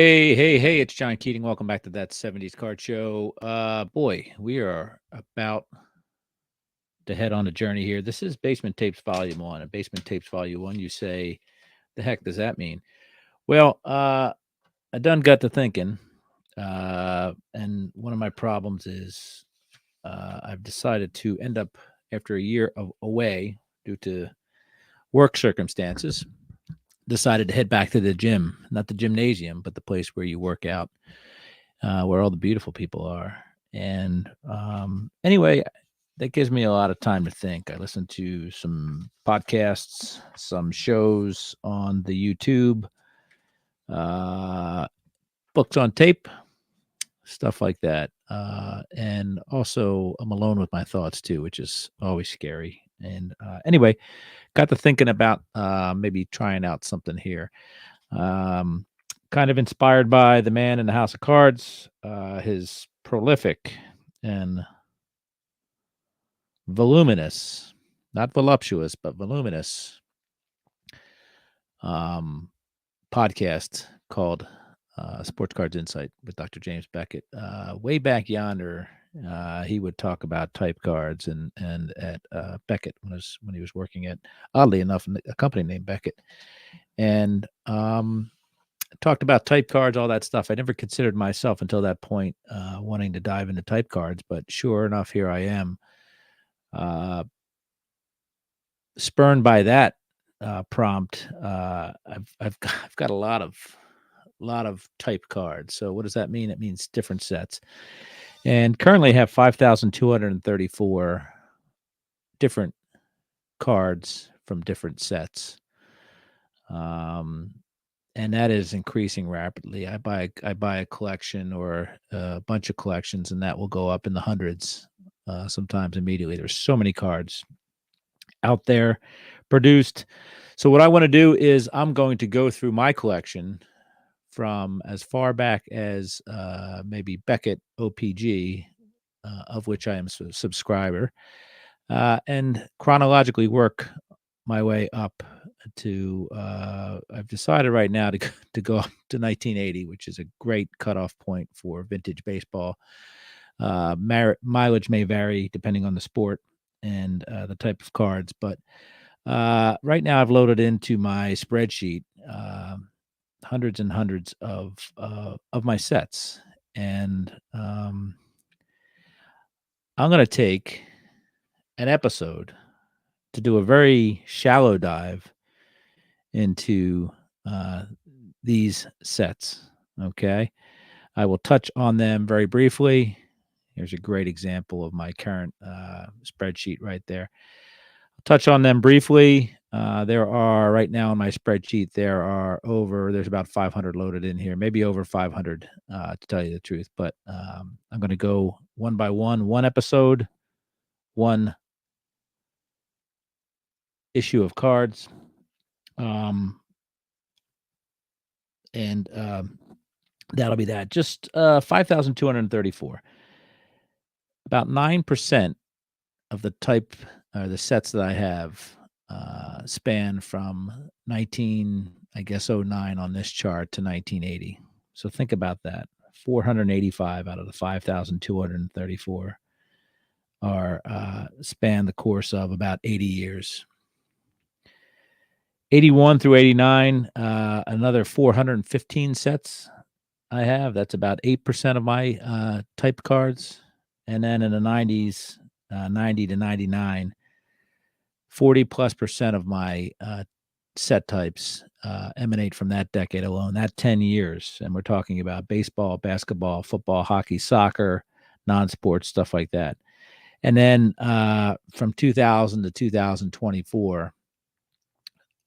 Hey, it's John Keating. Welcome back to that 70s Card Show. Boy, we are about to head on a journey here. This is Basement Tapes Volume 1. And Basement Tapes Volume 1, you say, the heck does that mean? Well, I done got to thinking, and one of my problems is I've decided to end up, after a year away due to work circumstances, decided to head back to the gym, not the gymnasium, but the place where you work out, where all the beautiful people are. And anyway, that gives me a lot of time to think. I listen to some podcasts, some shows on the YouTube, uh, books on tape, stuff like that. And also, I'm alone with my thoughts too, which is always scary. And anyway, got to thinking about maybe trying out something here. Um, Kind of inspired by The Man in the House of Cards, his prolific and voluminous, not voluptuous, but voluminous um, podcast called Sports Cards Insight with Dr. James Beckett. Way back yonder, he would talk about type cards and at Beckett when he was working at, oddly enough, a company named Beckett, and talked about type cards, all that stuff. I never considered myself until that point wanting to dive into type cards, but sure enough, here I am, uh, spurned by that prompt. I've got a lot of type cards. So what does that mean? It means different sets, and currently have 5,234 different cards from different sets. Um, and that is increasing rapidly. I buy a collection or a bunch of collections, and that will go up in the hundreds sometimes immediately. There's so many cards out there produced. So what I want to do is I'm going to go through my collection from as far back as maybe Beckett OPG, of which I am a subscriber, and chronologically work my way up to. I've decided right now to go up to 1980, which is a great cutoff point for vintage baseball. Mileage may vary depending on the sport and the type of cards, but right now I've loaded into my spreadsheet hundreds and hundreds of my sets, and I'm going to take an episode to do a very shallow dive into uh, these sets. Okay. I will touch on them very briefly. Here's a great example of my current spreadsheet right there. I'll touch on them briefly. There are right now in my spreadsheet, there's about 500 loaded in here, maybe over 500 to tell you the truth. But I'm going to go one by one episode, one issue of cards. And that'll be that. Just 5,234. About 9% of the type or the sets that I have span from 19, I guess, '09 on this chart to 1980. So think about that. 485 out of the 5,234 are span the course of about 80 years. 81 through 89, another 415 sets I have. That's about 8% of my type cards. And then in the 90s, 90 to 99, 40+% of my set types emanate from that decade alone, that 10 years. And we're talking about baseball, basketball, football, hockey, soccer, non-sports, stuff like that. And then from 2000 to 2024,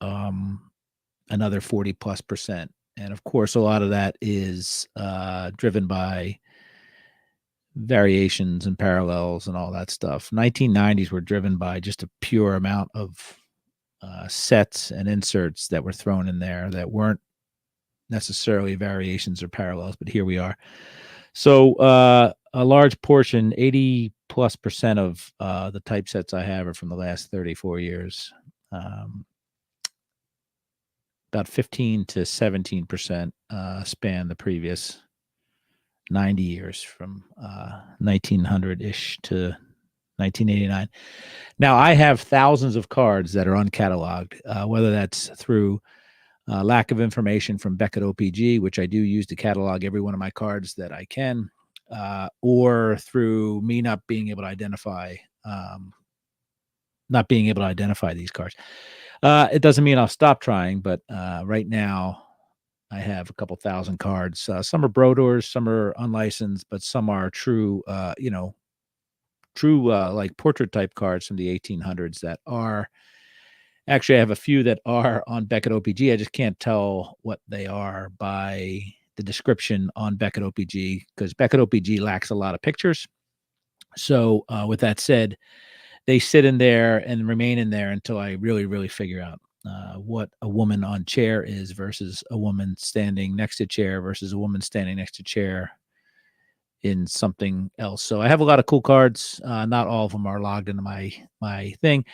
another 40+%. And of course, a lot of that is driven by variations and parallels and all that stuff. 1990s were driven by just a pure amount of sets and inserts that were thrown in there that weren't necessarily variations or parallels, but here we are. So a large portion, 80+% of the typesets I have are from the last 34 years. about 15 to 17% span the previous 90 years from 1900-ish to 1989. Now, I have thousands of cards that are uncatalogued, whether that's through lack of information from Beckett OPG, which I do use to catalog every one of my cards that I can, or through me not being able to identify these cards. It doesn't mean I'll stop trying, but right now I have a couple thousand cards. Some are Brodors, some are unlicensed, but some are true, like portrait type cards from the 1800s that are actually, I have a few that are on Beckett OPG. I just can't tell what they are by the description on Beckett OPG because Beckett OPG lacks a lot of pictures. So, with that said, they sit in there and remain in there until I really, really figure out what a woman on chair is versus a woman standing next to chair versus a woman standing next to chair in something else. So I have a lot of cool cards. Not all of them are logged into my thing.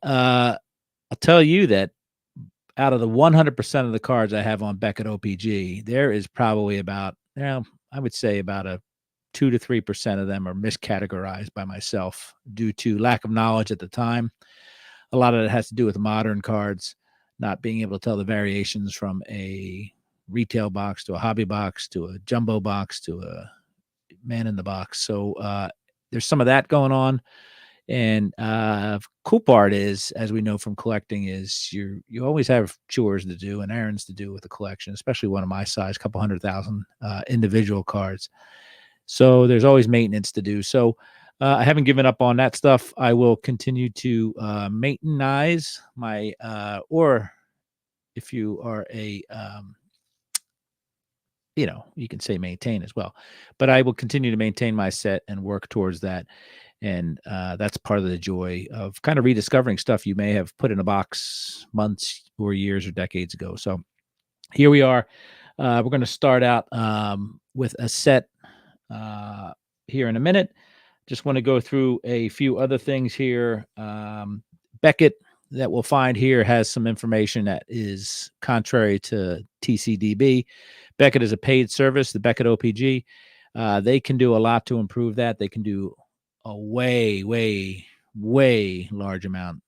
I'll tell you that out of the 100% of the cards I have on Beckett OPG, there is probably about, I would say about a 2 to 3% of them are miscategorized by myself due to lack of knowledge at the time. A lot of it has to do with modern cards, not being able to tell the variations from a retail box to a hobby box to a jumbo box to a man in the box. So there's some of that going on. And cool part is, as we know from collecting, is you always have chores to do and errands to do with a collection, especially one of my size, couple 100,000 individual cards. So there's always maintenance to do. So I haven't given up on that stuff. I will continue to maintainize my, or if you are a, you can say maintain as well, but I will continue to maintain my set and work towards that. And that's part of the joy of kind of rediscovering stuff you may have put in a box months or years or decades ago. So here we are. We're going to start out with a set here in a minute. Just want to go through a few other things here. Beckett, that we'll find here, has some information that is contrary to TCDB. Beckett is a paid service, the Beckett OPG. They can do a lot to improve that. They can do a way, way, way large amount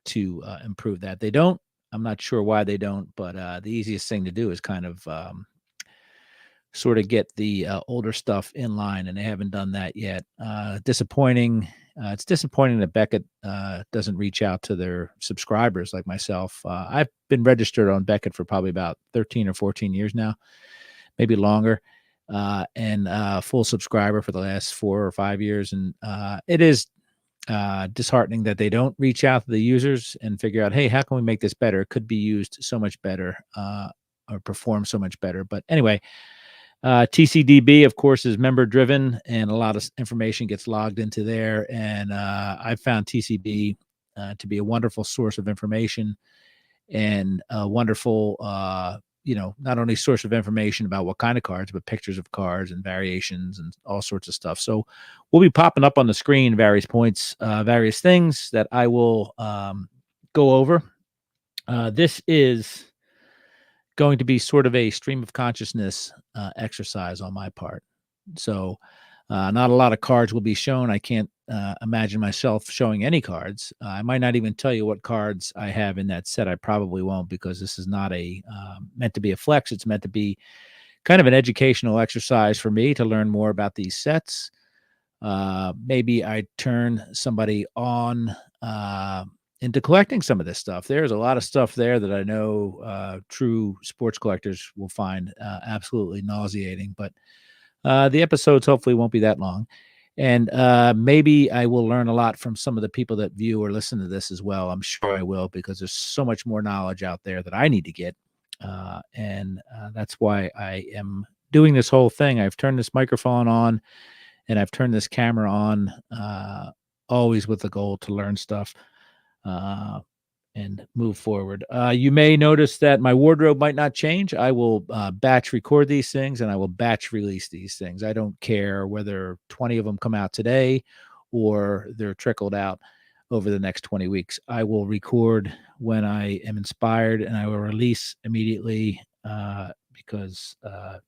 to improve that. They don't. I'm not sure why they don't, but the easiest thing to do is kind of sort of get the older stuff in line, and they haven't done that yet. Disappointing. It's disappointing that Beckett doesn't reach out to their subscribers like myself. I've been registered on Beckett for probably about 13 or 14 years now, maybe longer, and full subscriber for the last 4 or 5 years. And it is disheartening that they don't reach out to the users and figure out, hey, how can we make this better? It could be used so much better or perform so much better. But anyway, TCDB, of course, is member driven, and a lot of information gets logged into there. And I found TCB to be a wonderful source of information and a wonderful, not only source of information about what kind of cards, but pictures of cards and variations and all sorts of stuff. So we'll be popping up on the screen various points, various things that I will go over. This is going to be sort of a stream of consciousness exercise on my part. So not a lot of cards will be shown. I can't imagine myself showing any cards. I might not even tell you what cards I have in that set. I probably won't, because this is not a meant to be a flex. It's meant to be kind of an educational exercise for me to learn more about these sets. Maybe I turn somebody on into collecting some of this stuff. There's a lot of stuff there that I know true sports collectors will find absolutely nauseating, but the episodes hopefully won't be that long. And maybe I will learn a lot from some of the people that view or listen to this as well. I'm sure I will, because there's so much more knowledge out there that I need to get. And that's why I am doing this whole thing. I've turned this microphone on and I've turned this camera on, always with the goal to learn stuff and move forward. You may notice that my wardrobe might not change. I will batch record these things and I will batch release these things. I don't care whether 20 of them come out today or they're trickled out over the next 20 weeks. I will record when I am inspired, and I will release immediately because I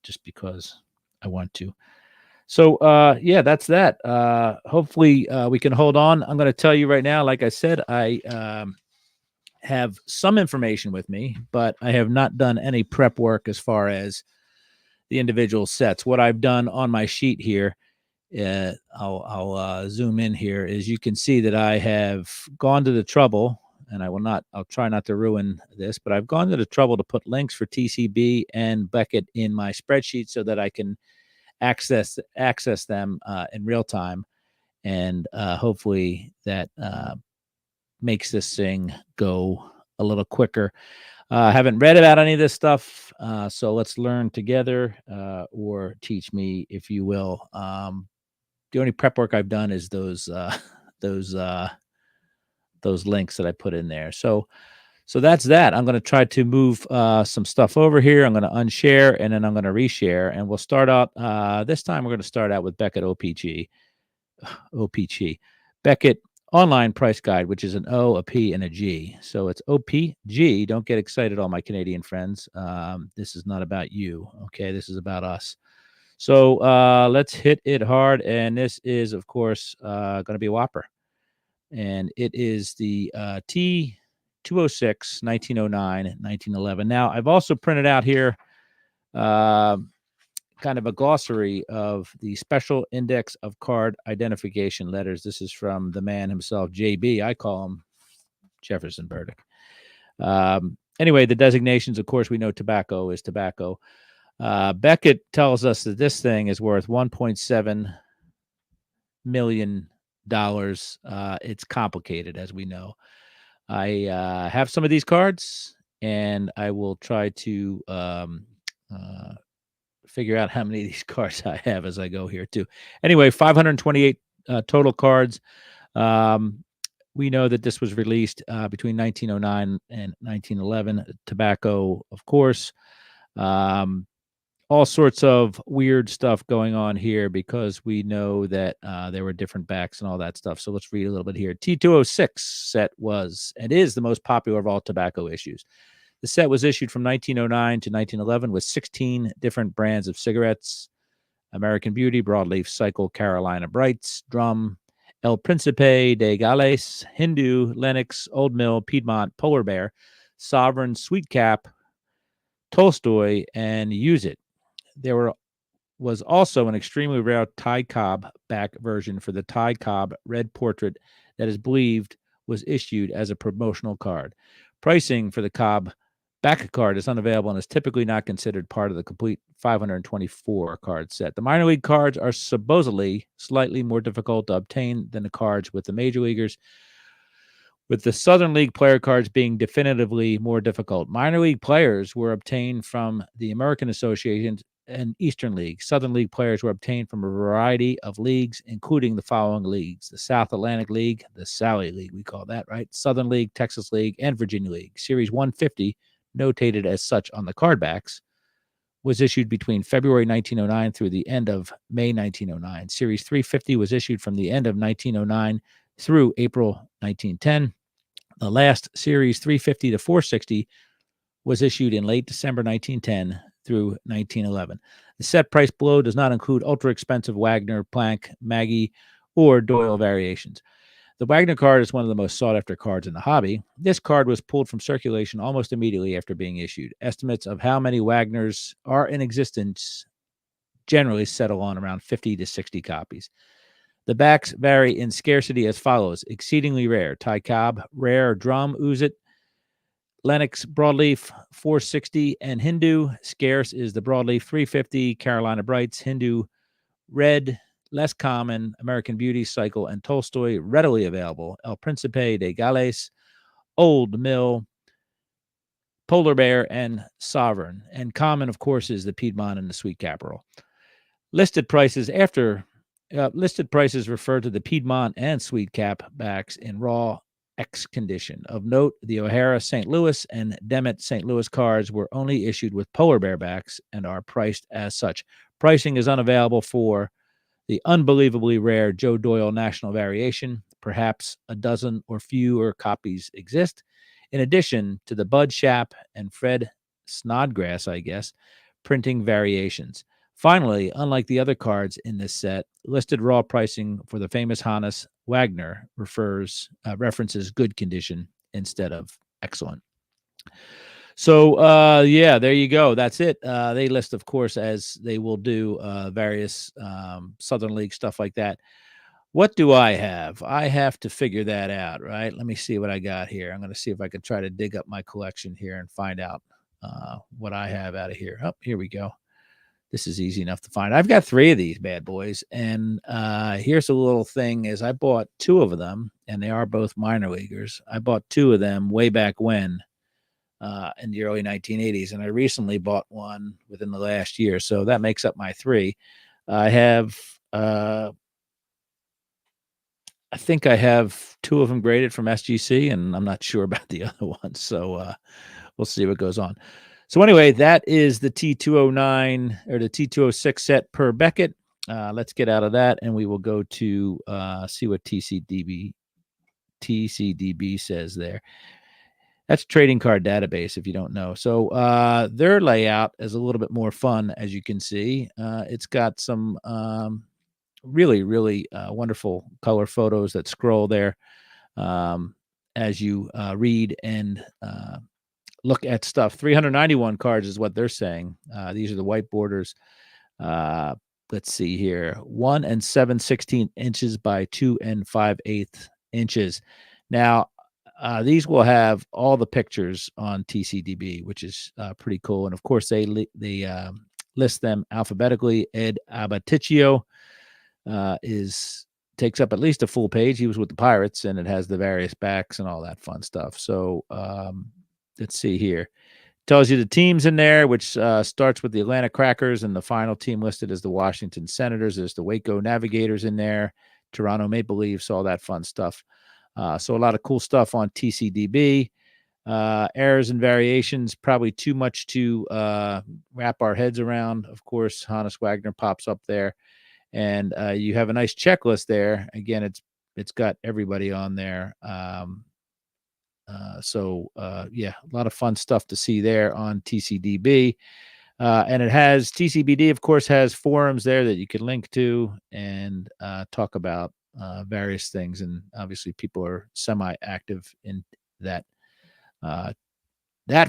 want to. So, yeah, that's that. Hopefully, we can hold on. I'm going to tell you right now, like I said, I have some information with me, but I have not done any prep work as far as the individual sets. What I've done on my sheet here, I'll zoom in here, is you can see that I have gone to the trouble, and I'll try not to ruin this, but I've gone to the trouble to put links for TCB and Beckett in my spreadsheet so that I can access them in real time, and hopefully that makes this thing go a little quicker. I haven't read about any of this stuff, so let's learn together, or teach me, if you will. The only prep work I've done is those links that I put in there. So that's that. I'm going to try to move some stuff over here. I'm going to unshare, and then I'm going to reshare, and we'll start out. This time we're going to start out with Beckett OPG, Beckett Online Price Guide, which is an O, a P, and a G. So it's OPG. Don't get excited, all my Canadian friends. This is not about you. Okay, this is about us. So let's hit it hard, and this is, of course, going to be a whopper, and it is the T206 1909 1911. Now, I've also printed out here kind of a glossary of the special index of card identification letters. This is from the man himself, JB. I call him Jefferson Burdick. Anyway, the designations, of course, we know tobacco is tobacco. Beckett tells us that this thing is worth $1.7 million. It's complicated, as we know. I have some of these cards, and I will try to figure out how many of these cards I have as I go here too. Anyway, 528 total cards. We know that this was released between 1909 and 1911. Tobacco, of course. All sorts of weird stuff going on here because we know that there were different backs and all that stuff. So let's read a little bit here. T206 set was and is the most popular of all tobacco issues. The set was issued from 1909 to 1911 with 16 different brands of cigarettes: American Beauty, Broadleaf, Cycle, Carolina Brights, Drum, El Principe de Gales, Hindu, Lennox, Old Mill, Piedmont, Polar Bear, Sovereign, Sweet Cap, Tolstoy, and Use It. There was also an extremely rare Ty Cobb back version for the Ty Cobb Red Portrait that is believed was issued as a promotional card. Pricing for the Cobb back card is unavailable and is typically not considered part of the complete 524 card set. The minor league cards are supposedly slightly more difficult to obtain than the cards with the major leaguers, with the Southern League player cards being definitively more difficult. Minor league players were obtained from the American Association and Eastern League. Southern League players were obtained from a variety of leagues, including the following leagues: the South Atlantic League, the Sally League, we call that, right? Southern League, Texas League, and Virginia League. Series 150, notated as such on the card backs, was issued between February 1909 through the end of May 1909. Series 350 was issued from the end of 1909 through April 1910. The last Series 350 to 460 was issued in late December 1910 through 1911. The set price below does not include ultra-expensive Wagner, Planck, Maggie, or Doyle variations. The Wagner card is one of the most sought-after cards in the hobby. This card was pulled from circulation almost immediately after being issued. Estimates of how many Wagners are in existence generally settle on around 50 to 60 copies. The backs vary in scarcity as follows: exceedingly rare, Ty Cobb; rare, Drum, Use It; Lennox, Broadleaf, 460, and Hindu. Scarce is the Broadleaf 350, Carolina Brights, Hindu, Red. Less common, American Beauty, Cycle, and Tolstoy. Readily available, El Principe de Gales, Old Mill, Polar Bear, and Sovereign. And common, of course, is the Piedmont and the Sweet Capital. Listed prices refer to the Piedmont and Sweet Cap backs in raw X condition. Of note, the O'Hara St. Louis and Demet St. Louis cards were only issued with Polar Bear backs and are priced as such. Pricing is unavailable for the unbelievably rare Joe Doyle National Variation. Perhaps a dozen or fewer copies exist, in addition to the Bud Shap and Fred Snodgrass, I guess, printing variations. Finally, unlike the other cards in this set, listed raw pricing for the famous Hannes Wagner references good condition instead of excellent. So, yeah, there you go. That's it. They list, of course, as they will do various Southern League stuff like that. What do I have? I have to figure that out, right? Let me see what I got here. I'm going to see if I can try to dig up my collection here and find out what I have out of here. Oh, here we go. This is easy enough to find. I've got 3 of these bad boys, and here's a little thing: is I bought 2 of them, and they are both minor leaguers. I bought 2 of them way back when, in the early 1980s, and I recently bought one within the last year, so that makes up my 3. I have, I think I have 2 of them graded from SGC, and I'm not sure about the other ones, so we'll see what goes on. So anyway, that is the T209 or the T206 set per Beckett. Let's get out of that, and we will go to see what TCDB says there. That's trading card database, if you don't know. So their layout is a little bit more fun, as you can see. It's got some really, really wonderful color photos that scroll there as you read and look at stuff. 391 cards is what they're saying. These are the white borders. Let's see here. 1 7/16 inches by 2 5/8 inches. Now, these will have all the pictures on TCDB, which is pretty cool. And of course, they list them alphabetically. Ed Abaticchio takes up at least a full page. He was with the Pirates, and it has the various backs and all that fun stuff. So let's see here. Tells you the teams in there, which starts with the Atlanta Crackers, and the final team listed as the Washington Senators. There's the Waco Navigators in there, Toronto Maple Leafs, all that fun stuff. So a lot of cool stuff on TCDB. Errors and variations, probably too much to wrap our heads around. Of course, Hannes Wagner pops up there, and you have a nice checklist there. Again, it's got everybody on there. So yeah, a lot of fun stuff to see there on TCDB. And it has TCBD, of course, has forums there that you can link to and talk about various things. And obviously, people are semi-active in that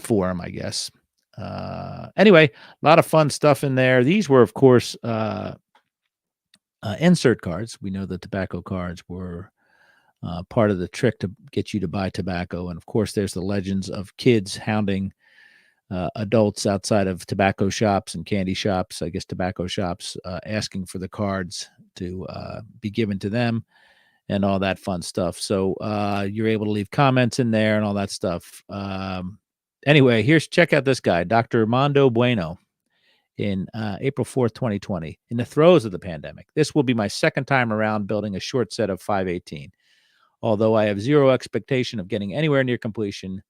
forum, I guess. Anyway, a lot of fun stuff in there. These were, of course, insert cards. We know the tobacco cards were part of the trick to get you to buy tobacco. And of course, there's the legends of kids hounding adults outside of tobacco shops and candy shops, I guess tobacco shops, asking for the cards to be given to them and all that fun stuff. So you're able to leave comments in there and all that stuff. Anyway, check out this guy, Dr. Armando Bueno, in April 4th, 2020, in the throes of the pandemic. This will be my second time around building a short set of 518. Although I have zero expectation of getting anywhere near completion,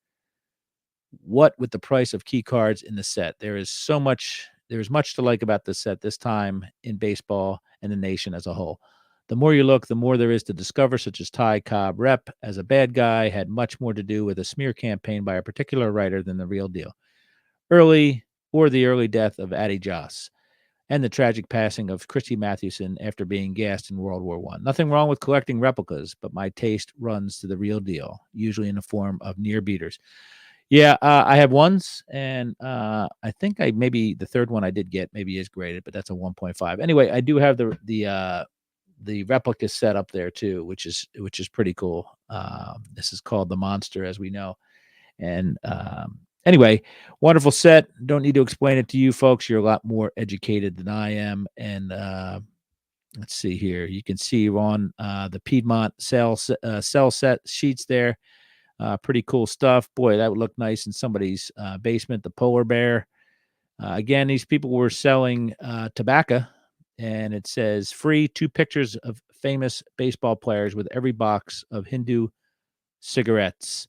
what with the price of key cards in the set, there is much to like about this set this time in baseball and the nation as a whole. The more you look, the more there is to discover, such as Ty Cobb Rep as a bad guy had much more to do with a smear campaign by a particular writer than the real deal. The early death of Addie Joss, and the tragic passing of Christy Mathewson after being gassed in World War I. Nothing wrong with collecting replicas, but my taste runs to the real deal, usually in the form of near beaters. Yeah, I have ones, and I think maybe the third one I did get maybe is graded, but that's a 1.5. Anyway, I do have the replica set up there too, which is pretty cool. This is called the Monster, as we know, and anyway, wonderful set. Don't need to explain it to you folks. You're a lot more educated than I am. And let's see here. You can see on the Piedmont cell set sheets there. Pretty cool stuff. Boy, that would look nice in somebody's basement. The polar bear. Again, these people were selling tobacco, and it says free 2 pictures of famous baseball players with every box of Hindu cigarettes.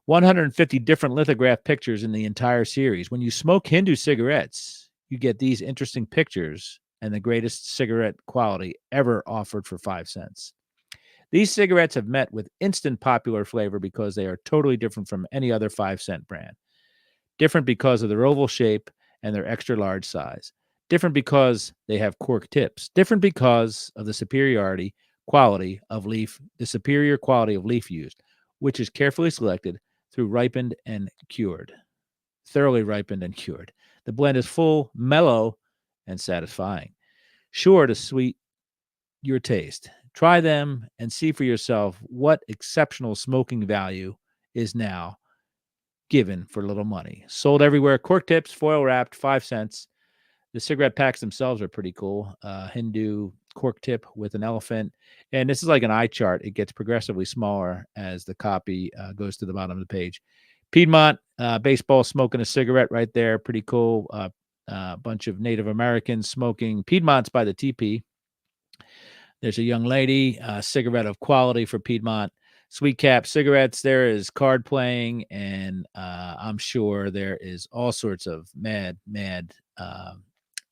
150 different lithograph pictures in the entire series. When you smoke Hindu cigarettes, you get these interesting pictures and the greatest cigarette quality ever offered for 5 cents. These cigarettes have met with instant popular flavor because they are totally different from any other 5-cent brand. Different because of their oval shape and their extra large size. Different because they have cork tips. Different because of the superior quality of leaf used, which is carefully selected through thoroughly ripened and cured. The blend is full, mellow, and satisfying, sure to sweet your taste. Try them and see for yourself what exceptional smoking value is now given for little money. Sold everywhere. Cork tips, foil wrapped, 5 cents. The cigarette packs themselves are pretty cool. Hindu cork tip with an elephant. And this is like an eye chart. It gets progressively smaller as the copy goes to the bottom of the page. Piedmont baseball smoking a cigarette right there. Pretty cool. Bunch of Native Americans smoking. Piedmont's by the TP. There's a young lady, cigarette of quality for Piedmont. Sweet Cap cigarettes. There is card playing, and I'm sure there is all sorts of mad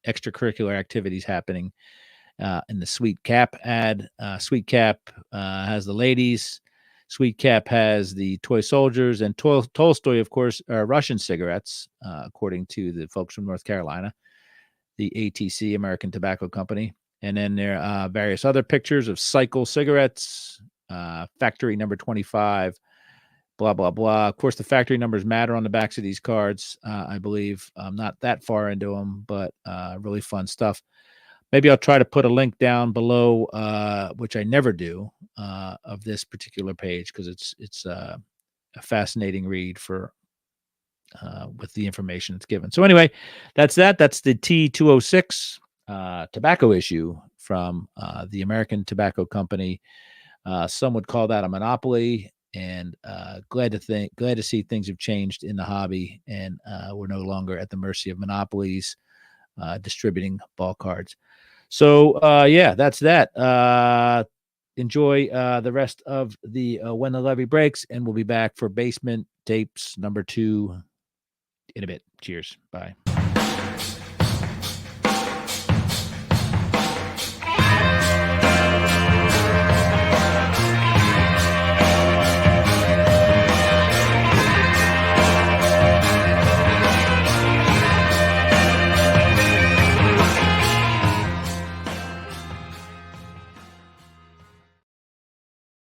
extracurricular activities happening in the Sweet Cap ad. Sweet Cap has the ladies. Sweet Cap has the toy soldiers, and Tolstoy, of course, are Russian cigarettes, according to the folks from North Carolina, the ATC, American Tobacco Company. And then there are various other pictures of Cycle cigarettes, factory number 25, blah, blah, blah. Of course, the factory numbers matter on the backs of these cards, I believe. I'm not that far into them, but really fun stuff. Maybe I'll try to put a link down below, which I never do, of this particular page because it's a fascinating read for with the information it's given. So anyway, that's that. That's the T206 tobacco issue from the American Tobacco Company. Some would call that a monopoly, and glad to see things have changed in the hobby, and we're no longer at the mercy of monopolies distributing ball cards. So yeah, that's that. Enjoy the rest of the When the Levee Breaks, and we'll be back for Basement Tapes number 2 in a bit. Cheers. Bye.